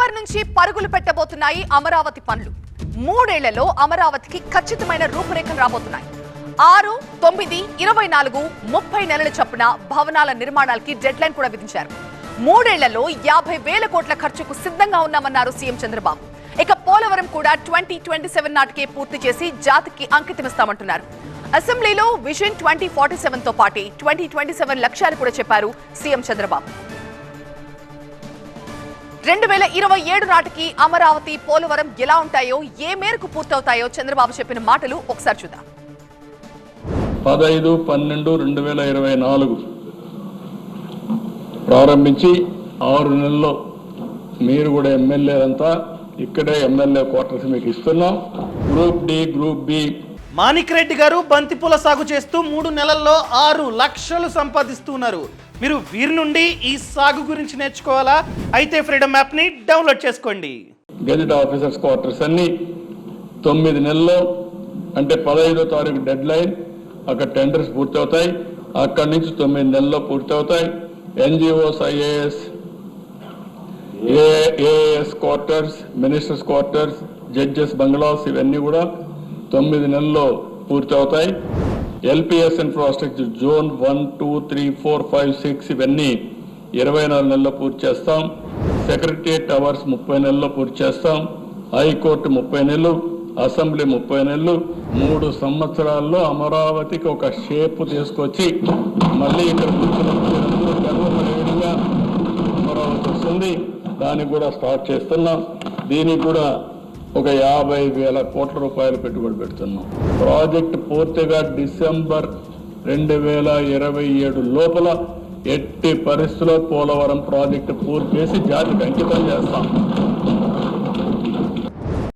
December నుంచి పరుగులు పెట్టబోతున్నాయి అమరావతి పనులు. 3 ఏళ్లలో అమరావతికి ఖచ్చితమైన రూపురేఖలు రాబోతున్నాయి. 6, 9, 24, 30 నెలల చొప్పున భవనాల నిర్మాణాలకి డెడ్ లైన్ కూడా విధించారు. 3 ఏళ్లలో 50,000 కోట్ల ఖర్చుకు సిద్ధంగా ఉన్నామన్నారు సీఎం చంద్రబాబు. ఇక పోలవరం కూడా 2027 నాటికే పూర్తి చేసి జాతికి అంకితమిస్తామంటున్నారు. అసెంబ్లీలో విజన్ 2047 తో పాటు 2027 లక్ష్యాలు కూడా చెప్పారు సీఎం చంద్రబాబు. 2027 నాటికి అమరావతి, పోలవరం ఎలా ఉంటాయో, ఏ మేరకు పూర్తవుతాయో చంద్రబాబు చెప్పిన మాటలు ఒకసారి చూద్దాం. 15/12/2024 ప్రారంభించి 6 నెలల్లో మీరు కూడా ఎమ్మెల్యేలంతా ఇక్కడే ఎమ్మెల్యే క్వార్టర్స్ మీకు ఇస్తున్నాం. Group D, group B. Manik Reddy గారు బంతిపూల సాగు చేస్తూ 3 నెలల్లో 6 లక్షలు సంపాదిస్తున్నారు. మీరు వీరి నుండి ఈ సాగు గురించి నేర్చుకోవాలా? అయితే ఫ్రీడమ్ యాప్ ని డౌన్లోడ్ చేసుకోండి. గెజిట్ ఆఫీసర్స్ క్వార్టర్స్ అన్ని 9 నెలల్లో, అంటే 15వ తారీఖు డెడ్ లైన్. అక్కడ టెండర్స్ పూర్తవుతాయి. అక్కడి నుంచి 9 నెలల్లో పూర్తవుతాయి. NGOs, IAS, AAS quarters, ministers quarters, judges bungalows ఇవన్నీ కూడా 9 నెలల్లో పూర్తవుతాయి. ఎల్పిఎస్ ఇన్ఫ్రాస్ట్రక్చర్ జోన్ 1, 2, 3, 4, 5, 6 ఇవన్నీ 24 నెలల్లో పూర్తి చేస్తాం. సెక్రటరియట్ టవర్స్ 30 నెలల్లో పూర్తి చేస్తాం. హైకోర్టు 30 నెలలు, అసెంబ్లీ 30 నెలలు. 3 సంవత్సరాల్లో అమరావతికి ఒక షేప్ తీసుకొచ్చి మళ్ళీ ఇక్కడ కూర్చున్నప్పుడు గర్వపడేవిధంగా అమరావతి వస్తుంది. దానికి కూడా స్టార్ట్ చేస్తున్నాం. దీనికి కూడా ఒక 50,000 కోట్ల రూపాయలు పెట్టుబడి పెడుతున్నాం. ప్రాజెక్ట్ పూర్తిగా డిసెంబర్ 2027 లోపల ఎట్టి పరిస్థితుల్లో పోలవరం ప్రాజెక్టు పూర్తి చేసి జాతికి అంకితం చేస్తాం.